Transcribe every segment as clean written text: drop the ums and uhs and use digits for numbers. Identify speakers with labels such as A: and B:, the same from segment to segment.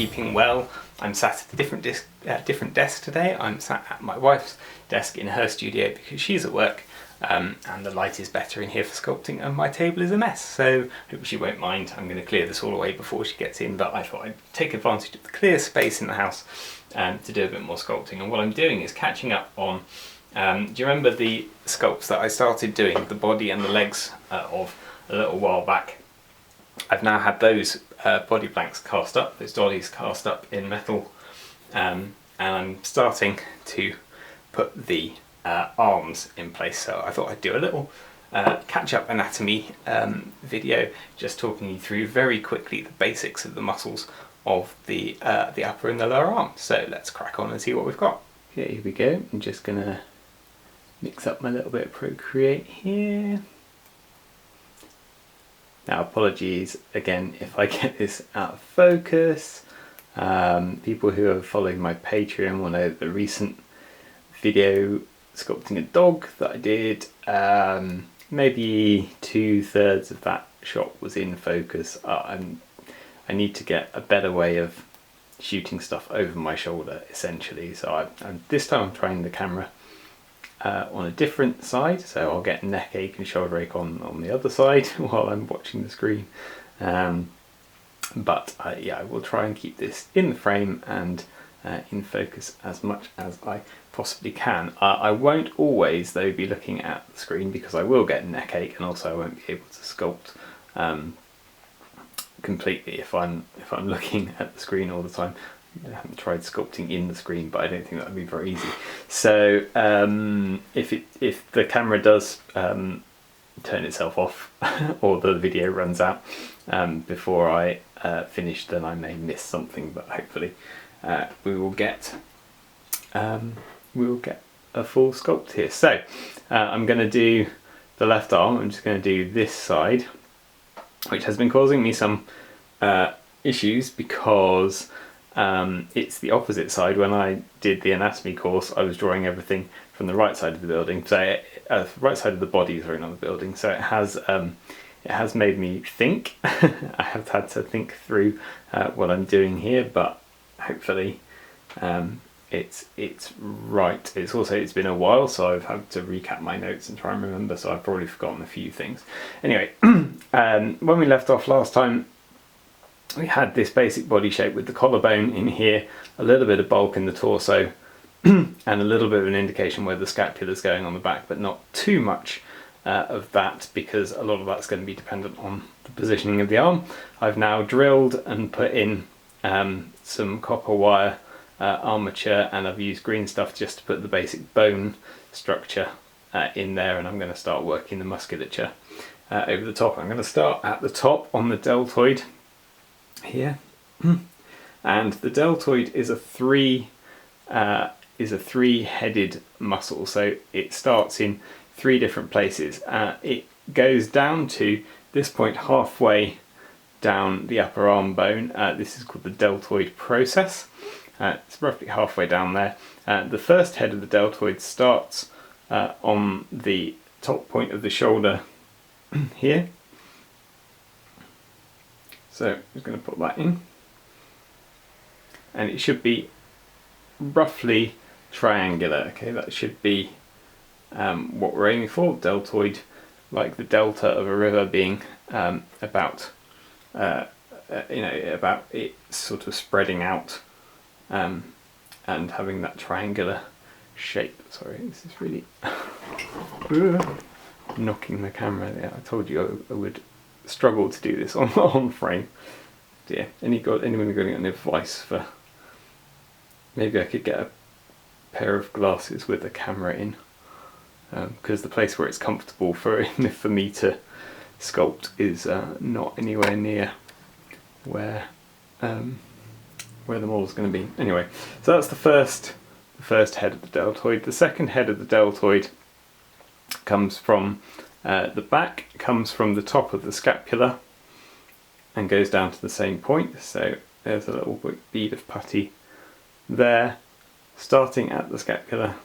A: keeping well. I'm sat at a different desk today. I'm sat at my wife's desk in her studio because she's at work, and the light is better in here for sculpting, and my table is a mess, so hope she won't mind. I'm going to clear this all away before she gets in, but I thought I'd take advantage of the clear space in the house to do a bit more sculpting. And what I'm doing is catching up on, do you remember the sculpts that I started doing, the body and the legs of a little while back? I've now had those body blanks cast up, those dollies cast up in metal, and I'm starting to put the arms in place. So I thought I'd do a little catch-up anatomy video, just talking you through very quickly the basics of the muscles of the upper and the lower arm. So let's crack on and see what we've got. Okay, here we go. I'm just gonna mix up my little bit of Procreate here. Now, apologies again if I get this out of focus. People who are following my Patreon will know the recent video sculpting a dog that I did. Maybe 2/3 of that shot was in focus. I need to get a better way of shooting stuff over my shoulder, essentially. So this time I'm trying the camera on a different side, so I'll get neck ache and shoulder ache on the other side while I'm watching the screen. But yeah, I will try and keep this in the frame and in focus as much as I possibly can. I won't always though be looking at the screen because I will get neck ache, and also I won't be able to sculpt completely if I'm looking at the screen all the time. I haven't tried sculpting in the screen, but I don't think that would be very easy. So if the camera does turn itself off or the video runs out before I finish, then I may miss something, but hopefully we will get a full sculpt here. So I'm going to do the left arm. I'm just going to do this side, which has been causing me some issues because it's the opposite side. When I did the anatomy course, I was drawing everything from the right side of the building, so right side of the body, sorry, not the building. So it has made me think. I have had to think through what I'm doing here, but hopefully it's right. It's been a while, so I've had to recap my notes and try and remember, so I've probably forgotten a few things. Anyway, when we left off last time, we had this basic body shape with the collarbone in here, a little bit of bulk in the torso, and a little bit of an indication where the scapula is going on the back, but not too much of that, because a lot of that's going to be dependent on the positioning of the arm. I've now drilled and put in some copper wire armature, and I've used green stuff just to put the basic bone structure in there, and I'm going to start working the musculature over the top. I'm going to start at the top on the deltoid here, and the deltoid is a three-headed muscle, so it starts in 3 different places. It goes down to this point halfway down the upper arm bone. This is called the deltoid process. It's roughly halfway down there. The first head of the deltoid starts on the top point of the shoulder here. So I'm just going to put that in, and it should be roughly triangular. Okay, that should be what we're aiming for. Deltoid, like the delta of a river, being about it sort of spreading out and having that triangular shape. Sorry, this is really knocking the camera. Yeah, I told you I would struggle to do this on frame. Yeah, anyone got any advice for? Maybe I could get a pair of glasses with a camera in, because the place where it's comfortable for me to sculpt is not anywhere near where the model's going to be. Anyway, so that's the first head of the deltoid. The second head of the deltoid comes from the back, comes from the top of the scapula and goes down to the same point. So there's a little bead of putty there, starting at the scapula,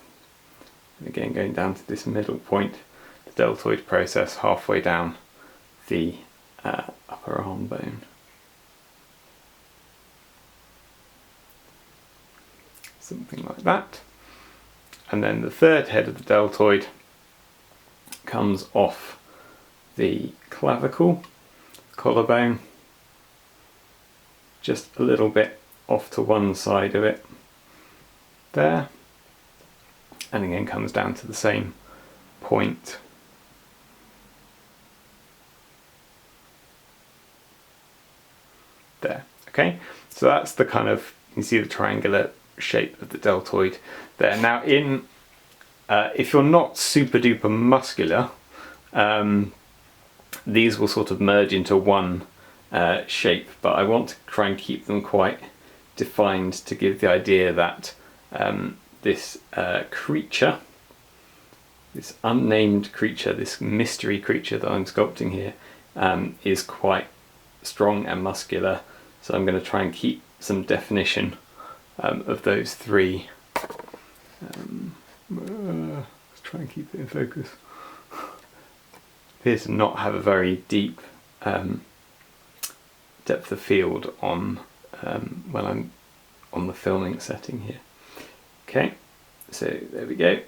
A: and again going down to this middle point, the deltoid process halfway down the upper arm bone. something like that. And then the third head of the deltoid comes off the clavicle, collarbone, just a little bit off to one side of it there, and again comes down to the same point. There. Okay, so that's the kind of, you can see the triangular shape of the deltoid there. Now if you're not super duper muscular, these will sort of merge into one shape, but I want to try and keep them quite defined to give the idea that this creature, this unnamed creature, this mystery creature that I'm sculpting here, is quite strong and muscular. So I'm going to try and keep some definition of those three. Let's try and keep it in focus. Appears to not have a very deep depth of field on when I'm on the filming setting here. Okay, so there we go.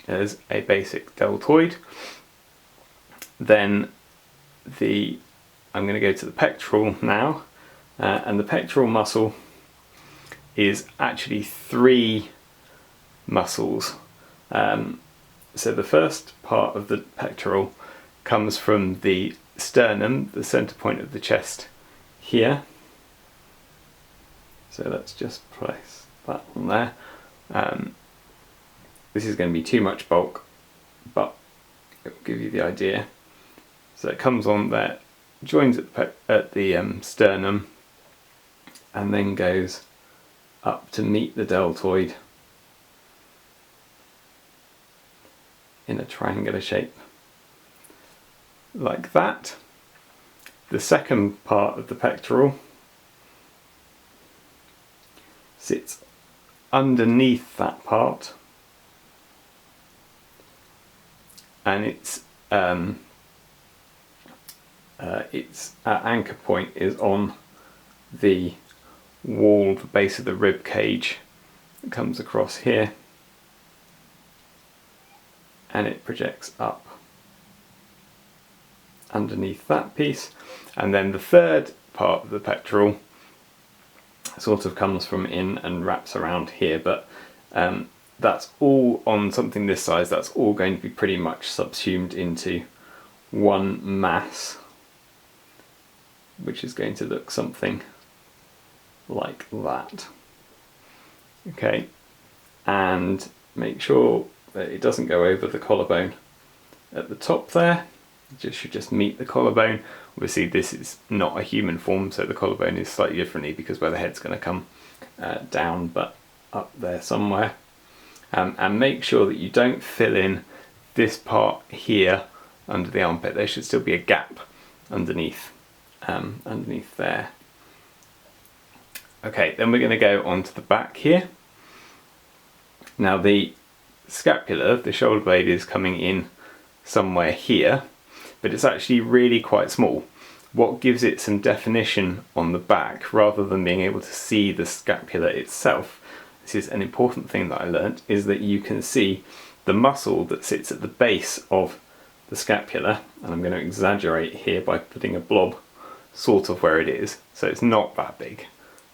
A: There's a basic deltoid. Then I'm going to go to the pectoral now, and the pectoral muscle is actually three muscles. So the first part of the pectoral comes from the sternum, the center point of the chest here. So let's just place that on there. This is going to be too much bulk, but it will give you the idea. So it comes on there, joins at the sternum, and then goes up to meet the deltoid in a triangular shape like that. The second part of the pectoral sits underneath that part, and its anchor point is on the wall, the base of the rib cage. It comes across here and it projects up underneath that piece. And then the third part of the pectoral sort of comes from in and wraps around here, but that's all on something this size, that's all going to be pretty much subsumed into one mass, which is going to look something like that. Okay, and make sure that it doesn't go over the collarbone at the top there. It should just meet the collarbone. Obviously this is not a human form, so the collarbone is slightly differently because where the head's going to come down, but up there somewhere. And make sure that you don't fill in this part here under the armpit. There should still be a gap underneath there. Okay, then we're going to go onto the back here. Now the scapula, the shoulder blade, is coming in somewhere here, but it's actually really quite small. What gives it some definition on the back, rather than being able to see the scapula itself, this is an important thing that I learnt, is that you can see the muscle that sits at the base of the scapula, and I'm going to exaggerate here by putting a blob sort of where it is, so it's not that big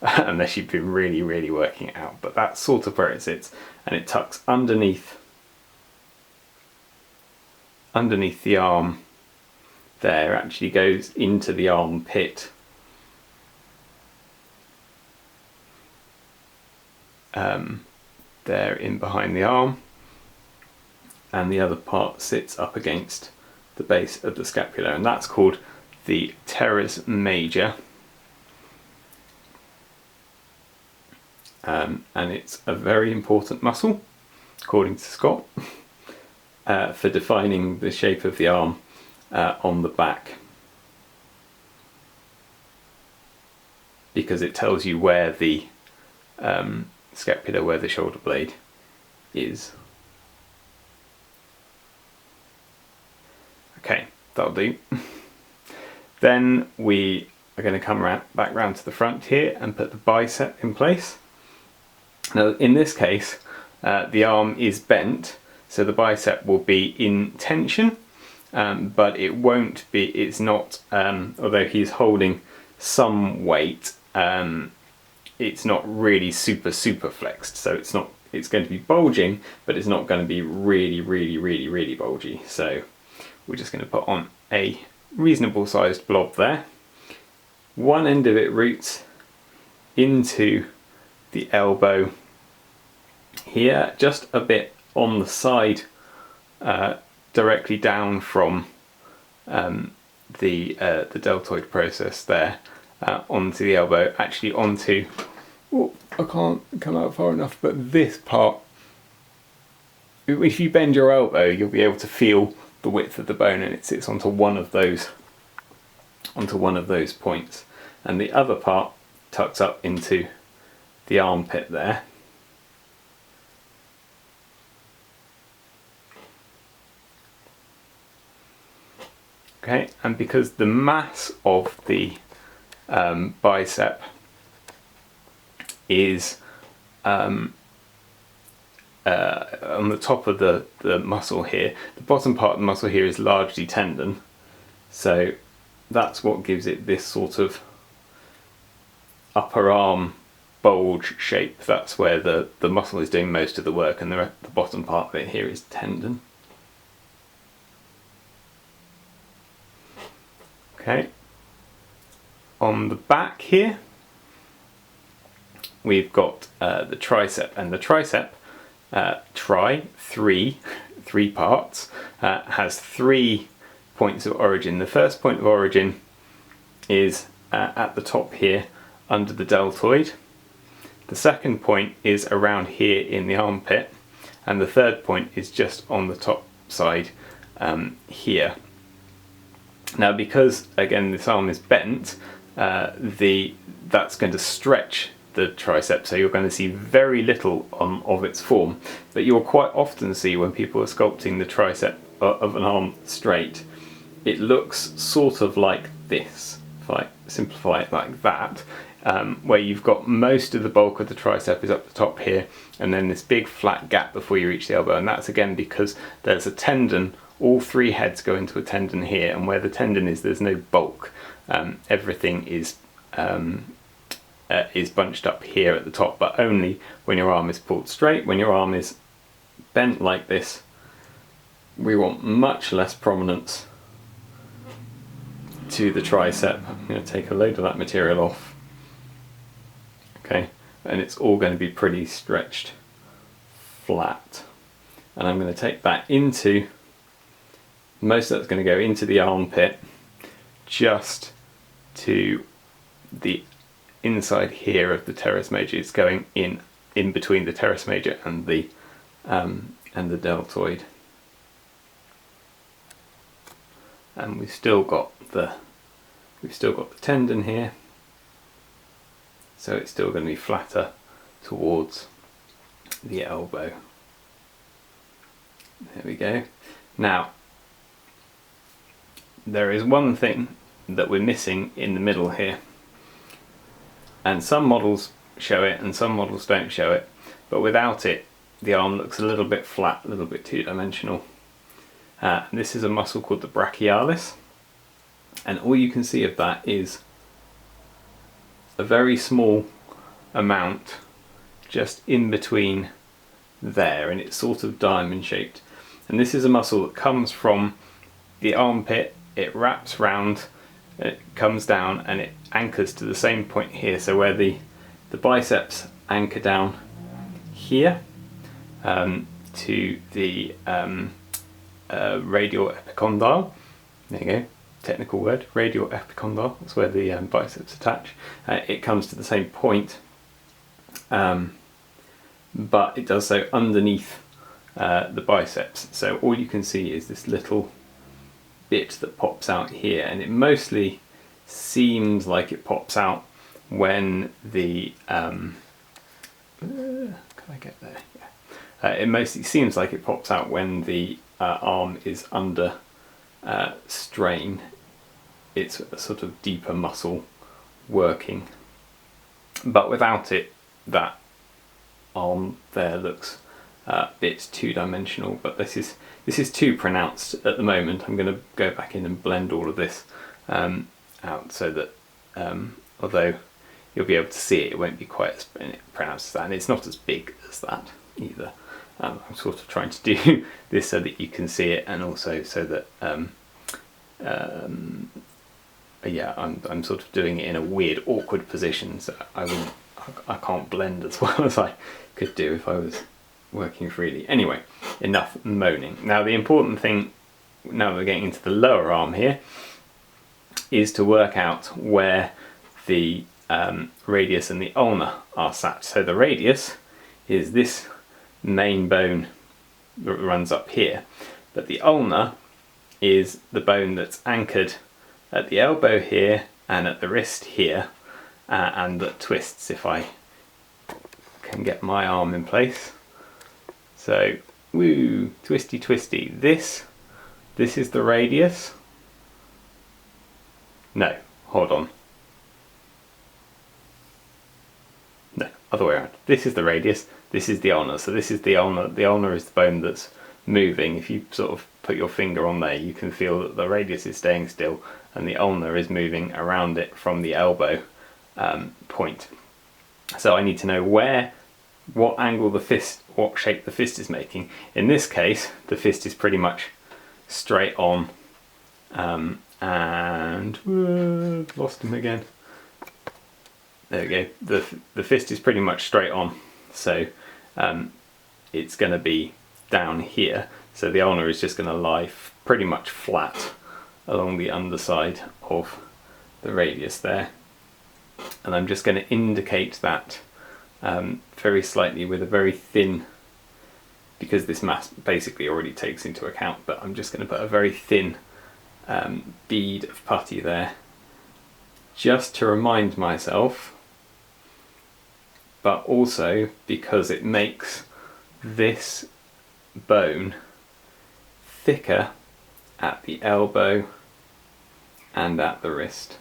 A: unless you've been really working it out, but that's sort of where it sits, and it tucks underneath the arm there, actually goes into the armpit. There in behind the arm, and the other part sits up against the base of the scapula, and that's called the teres major. And it's a very important muscle, according to Scott, for defining the shape of the arm on the back, because it tells you where the scapula, where the shoulder blade is. Okay, that'll do. Then we are going to come back round to the front here and put the bicep in place. Now in this case, the arm is bent, so the bicep will be in tension, but it won't be, it's not, although he's holding some weight, it's not really super flexed, so it's going to be bulging, but it's not going to be really bulgy. So we're just going to put on a reasonable sized blob there. One end of it roots into the elbow here, just a bit on the side, directly down from the deltoid process there, onto the elbow, actually onto, oh, I can't come out far enough, but this part, if you bend your elbow, you'll be able to feel the width of the bone, and it sits onto one of those points, and the other part tucks up into the armpit there. Okay, and because the mass of the bicep is on the top of the muscle here, the bottom part of the muscle here is largely tendon, so that's what gives it this sort of upper arm bulge shape. That's where the muscle is doing most of the work, and the bottom part of it here is tendon. Okay, on the back here we've got the tricep, and the tricep, three parts, has 3 points of origin. The first point of origin is at the top here under the deltoid. The second point is around here in the armpit, and the third point is just on the top side here. Now, because again this arm is bent, that's going to stretch the tricep, so you're going to see very little of its form, but you'll quite often see when people are sculpting the tricep of an arm straight, it looks sort of like this, if I simplify it like that, where you've got most of the bulk of the tricep is up the top here, and then this big flat gap before you reach the elbow, and that's again because there's a tendon. All 3 heads go into a tendon here, and where the tendon is, there's no bulk. Everything is bunched up here at the top, but only when your arm is pulled straight. When your arm is bent like this, we want much less prominence to the tricep. I'm going to take a load of that material off. Okay, and it's all going to be pretty stretched flat. And I'm going to take that into, most of that's going to go into the armpit, just to the inside here of the teres major. It's going in between the teres major and the deltoid, and we've still got the tendon here, so it's still going to be flatter towards the elbow. There we go. Now, there is one thing that we're missing in the middle here, and some models show it and some models don't show it, but without it the arm looks a little bit flat, a little bit two-dimensional. This is a muscle called the brachialis, and all you can see of that is a very small amount just in between there, and it's sort of diamond shaped. And this is a muscle that comes from the armpit, it wraps round, it comes down, and it anchors to the same point here. So where the biceps anchor down here to the radial epicondyle. There you go, technical word, radial epicondyle. That's where the biceps attach. It comes to the same point, but it does so underneath the biceps. So all you can see is this little bit that pops out here, and it mostly seems like it pops out when the can I get there? Yeah. It mostly seems like it pops out when the arm is under strain. It's a sort of deeper muscle working, but without it, that arm there looks a bit two-dimensional, but this is too pronounced at the moment. I'm going to go back in and blend all of this out so that although you'll be able to see it, it won't be quite as pronounced as that, and it's not as big as that either. I'm sort of trying to do this so that you can see it, and also so that yeah, I'm sort of doing it in a weird, awkward position, so I can't blend as well as I could do if I was working freely. Anyway, enough moaning. Now the important thing, now we're getting into the lower arm here, is to work out where the radius and the ulna are sat. So the radius is this main bone that runs up here, but the ulna is the bone that's anchored at the elbow here and at the wrist here, and that twists, if I can get my arm in place. So, woo, twisty twisty. This is the radius. No, hold on. No, other way around. This is the radius, this is the ulna. So this is the ulna. The ulna is the bone that's moving. If you sort of put your finger on there, you can feel that the radius is staying still and the ulna is moving around it from the elbow point. So I need to know what angle the fist, what shape the fist is making. In this case, the fist is pretty much straight on, and lost him again. There we go. The fist is pretty much straight on, so it's going to be down here. So the ulna is just going to lie pretty much flat along the underside of the radius there, and I'm just going to indicate that very slightly with a very thin, because this mass basically already takes into account, but I'm just going to put a very thin bead of putty there just to remind myself, but also because it makes this bone thicker at the elbow and at the wrist.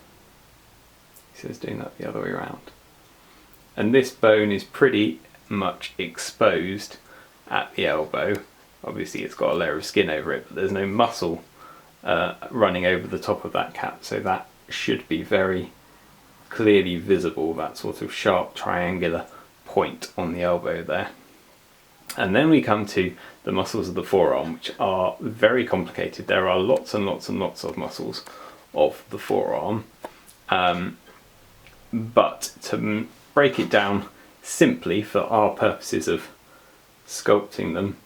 A: He says doing that the other way around. And this bone is pretty much exposed at the elbow. Obviously it's got a layer of skin over it, but there's no muscle running over the top of that cap, so that should be very clearly visible, that sort of sharp triangular point on the elbow there. And then we come to the muscles of the forearm, which are very complicated. There are lots and lots and lots of muscles of the forearm, but to break it down simply for our purposes of sculpting them,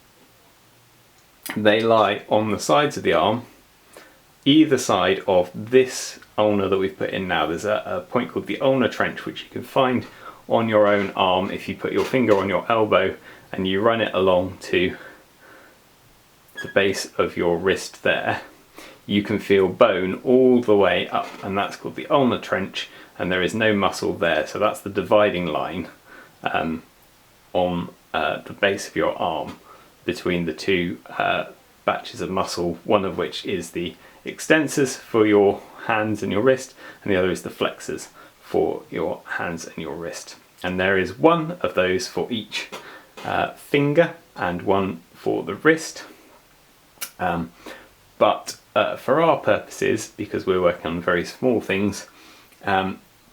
A: they lie on the sides of the arm, either side of this ulna that we've put in now. There's a point called the ulnar trench, which you can find on your own arm if you put your finger on your elbow and you run it along to the base of your wrist there. You can feel bone all the way up, and that's called the ulnar trench, and there is no muscle there. So that's the dividing line on the base of your arm between the two batches of muscle, one of which is the extensors for your hands and your wrist, and the other is the flexors for your hands and your wrist. And there is one of those for each finger and one for the wrist. But for our purposes, because we're working on very small things,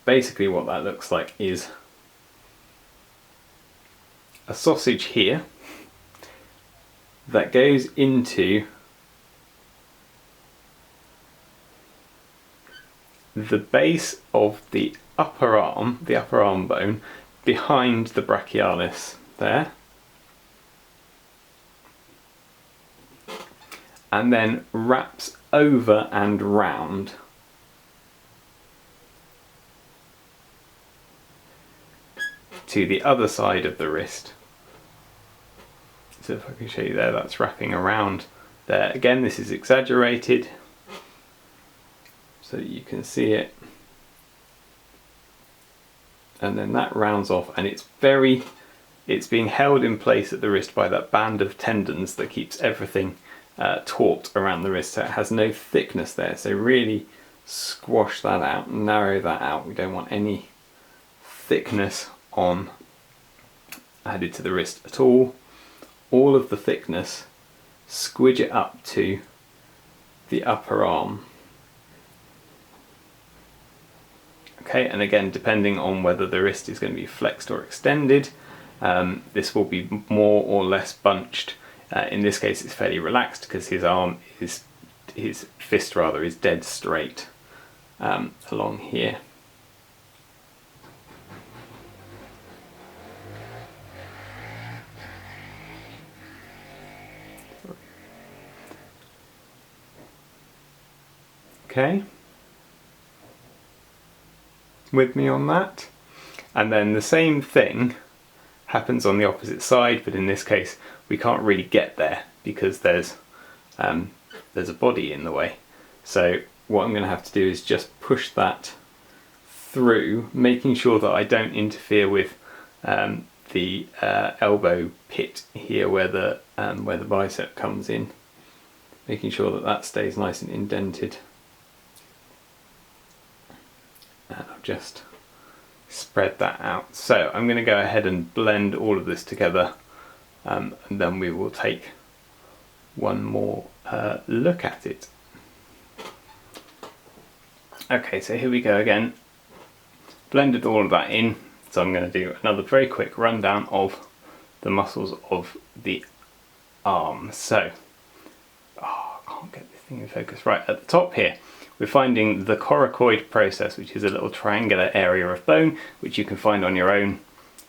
A: basically what that looks like is a sausage here that goes into the base of the upper arm bone behind the brachialis there, and then wraps over and round to the other side of the wrist. So if I can show you there, that's wrapping around there. Again, this is exaggerated so you can see it. And then that rounds off, and it's being held in place at the wrist by that band of tendons that keeps everything taut around the wrist, so it has no thickness there. So really squash that out, narrow that out. We don't want any thickness on added to the wrist at all. All of the thickness, squidge it up to the upper arm. Okay, and again, depending on whether the wrist is going to be flexed or extended, this will be more or less bunched. In this case, it's fairly relaxed because his fist is dead straight along here. Okay, with me on that? And then the same thing happens on the opposite side, but in this case we can't really get there because there's a body in the way. So what I'm going to have to do is just push that through, making sure that I don't interfere with the elbow pit here where the bicep comes in, making sure that that stays nice and indented. And I'll just spread that out. So I'm going to go ahead and blend all of this together, and then we will take one more look at it. Okay, so here we go again. Blended all of that in, so I'm going to do another very quick rundown of the muscles of the arm. So, I can't get this thing in focus. Right, at the top here, we're finding the coracoid process, which is a little triangular area of bone, which you can find on your own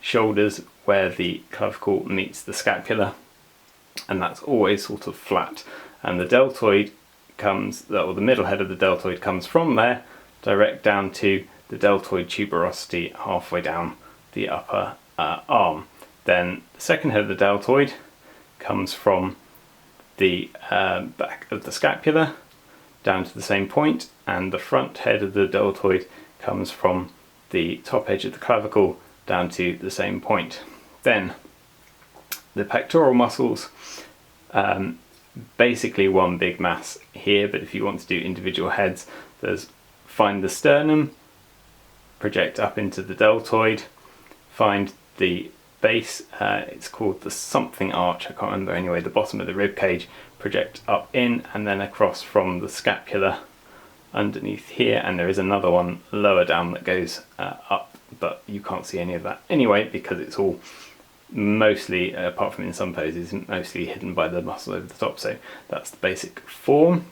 A: shoulders where the clavicle meets the scapula, and that's always sort of flat. And the deltoid comes, or the middle head of the deltoid comes from there, direct down to the deltoid tuberosity halfway down the upper arm. Then the second head of the deltoid comes from the back of the scapula down to the same point, and the front head of the deltoid comes from the top edge of the clavicle down to the same point. Then the pectoral muscles, basically one big mass here, but if you want to do individual heads, find the sternum, project up into the deltoid, find the base, it's called the something arch, I can't remember, anyway, the bottom of the rib cage, project up in and then across from the scapula underneath here, and there is another one lower down that goes up, but you can't see any of that anyway because it's all mostly, apart from in some poses, mostly hidden by the muscle over the top. So that's the basic form.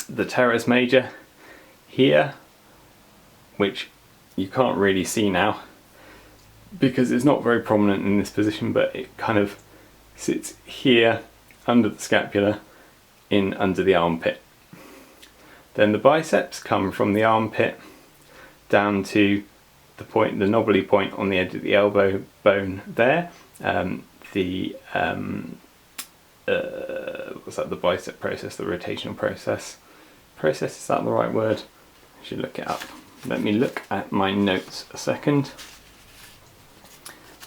A: The teres major here, which you can't really see now because it's not very prominent in this position, but it kind of sits here under the scapula, in under the armpit. Then the biceps come from the armpit down to the point, the knobbly point on the edge of the elbow bone there. What's that? The bicep process, the rotational process. Process, is that the right word? I should look it up. Let me look at my notes a second,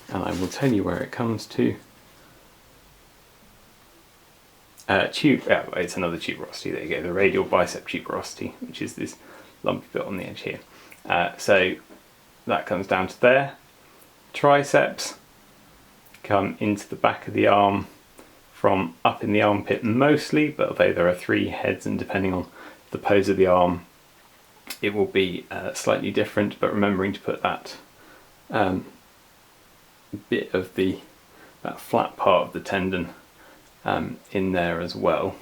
A: and I will tell you where it comes to. It's another tuberosity, there you go, the radial bicep tuberosity, which is this lumpy bit on the edge here. So that comes down to there. Triceps come into the back of the arm from up in the armpit mostly, but although there are three heads and depending on the pose of the arm it will be slightly different, but remembering to put that bit of that flat part of the tendon in there as well.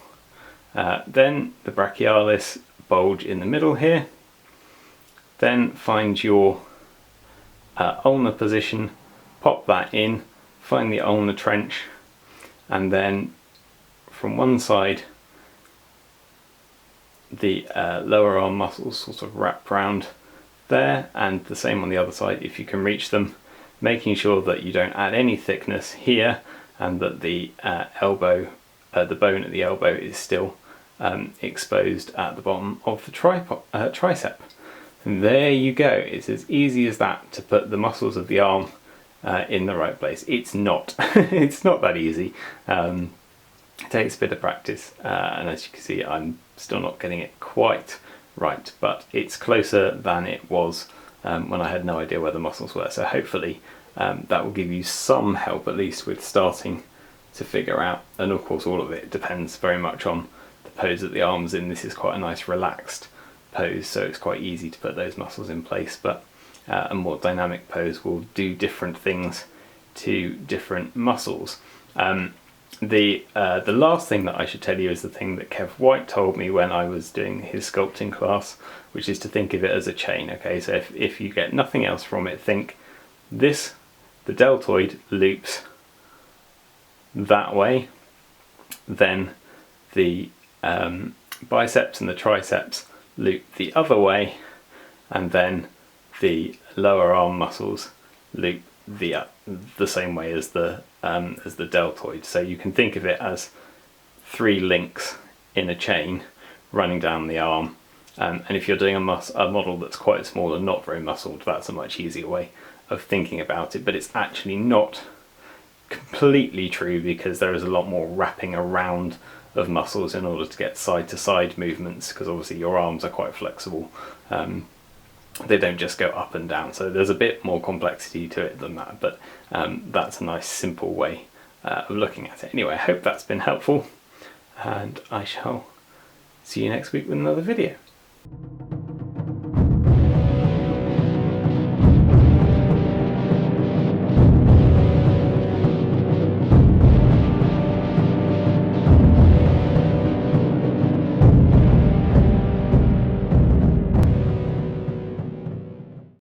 A: Then the brachialis bulge in the middle here. Then find your ulnar position, pop that in, find the ulnar trench, and then from one side the lower arm muscles sort of wrap round there, and the same on the other side if you can reach them, making sure that you don't add any thickness here and that the elbow, the bone at the elbow is still exposed at the bottom of the tricep. And there you go. It's as easy as that to put the muscles of the arm in the right place. It's not. It's not that easy. It takes a bit of practice, and as you can see, I'm still not getting it quite right, but it's closer than it was when I had no idea where the muscles were. So hopefully that will give you some help at least with starting to figure out. And of course all of it depends very much on the pose that the arm's in. This is quite a nice relaxed pose, so it's quite easy to put those muscles in place, but a more dynamic pose will do different things to different muscles. The last thing that I should tell you is the thing that Kev White told me when I was doing his sculpting class, which is to think of it as a chain. Okay, so if you get nothing else from it, think this, the deltoid loops that way, then the biceps and the triceps loop the other way, and then the lower arm muscles loop the same way as the deltoid. So you can think of it as 3 links in a chain running down the arm. And if you're doing a model that's quite small and not very muscled, that's a much easier way of thinking about it. But it's actually not completely true, because there is a lot more wrapping around of muscles in order to get side to side movements, because obviously your arms are quite flexible. They don't just go up and down, so there's a bit more complexity to it than that, but that's a nice simple way of looking at it. Anyway, I hope that's been helpful, and I shall see you next week with another video.